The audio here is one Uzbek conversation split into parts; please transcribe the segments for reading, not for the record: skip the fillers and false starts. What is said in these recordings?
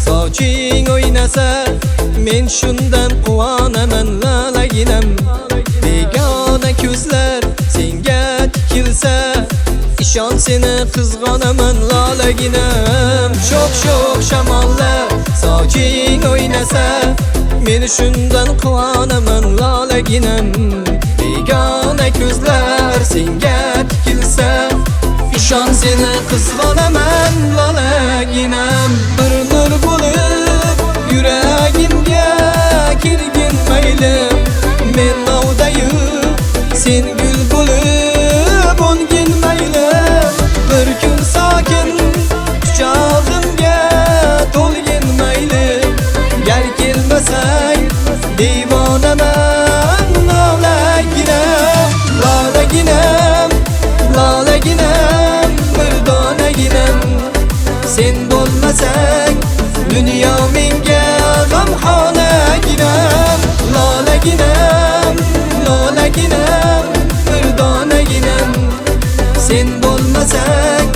Soching o'ynasa men shundan quvonaman lalaginam. Begona ko'zlar senga tikilsa ishon seni qizg'onaman lalaginam. Sho'x shamollar soching o'ynasa men shundan quvonaman lalaginam. Begona ko'zlar senga tikilsa ishon seni qizg'onaman lalaginam. Bir nur bo'lib yuragimga kirgin maylim, men novdayu sen gul bo'lib o'ngin maylim. Bir kun sokin quchog'imga to'lgin maylim, gar kelmasang devonaman lalaginam. Lalaginam, lalaginam, bir donaginam. Sen bo'lmasang dunyo menga g'amxonaginam. Lalaginam, lalaginam, bir donaginam. Sen bo'lmasang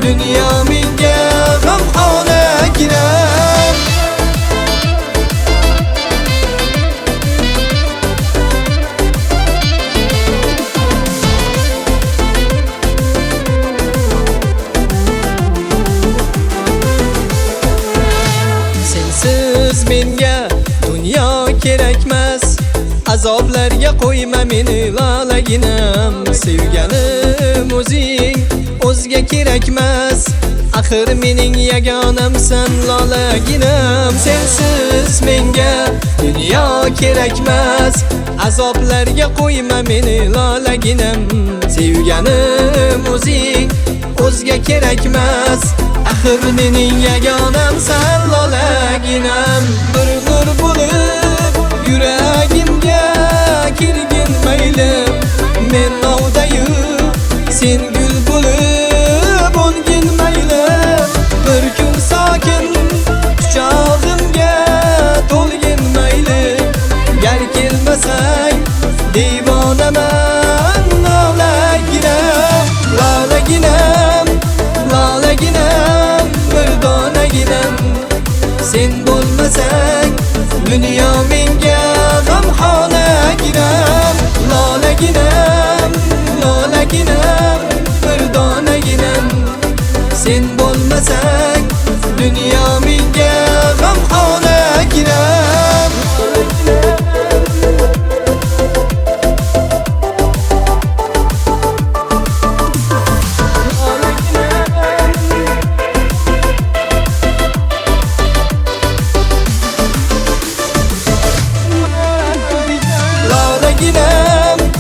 dunyo menga g'amxonaginam. Menga dunyo kerakmas, azoblarga qo'yma meni lalaginam. Sevganim o'zing, o'zga kerakmas, axir mening yagonamsan lalaginam. Sensiz menga dunyo kerakmas, azoblarga qo'yma meni lalaginam. Sevganim o'zing, o'zga kerakmas, axir mening yagonamsan lalaginam. Bir nur bo'lib yuragimga kirgin maylim, men novdayu sen gul bo'lib o'ngin maylim. Bir kun sokin quchog'imga to'lgin maylim, gar kelmasang devonaman lalaginam. Lalaginam, lalaginam, bir donaginam. Sen bo'lmasang dunyo menga g'amxonaginam. Lalaginam, lalaginam, bir donaginam. Sen bo'lmasang dunyo menga g'amxonaginam. Lalaginam,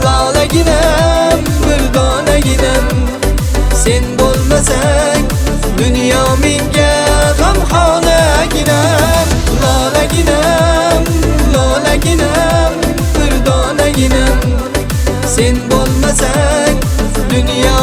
lalaginam, bir donaginam. Sen bo'lmasang dunyo menga g'amxonaginam. Lalaginam, lalaginam, bir donaginam. Sen bo'lmasang dunyo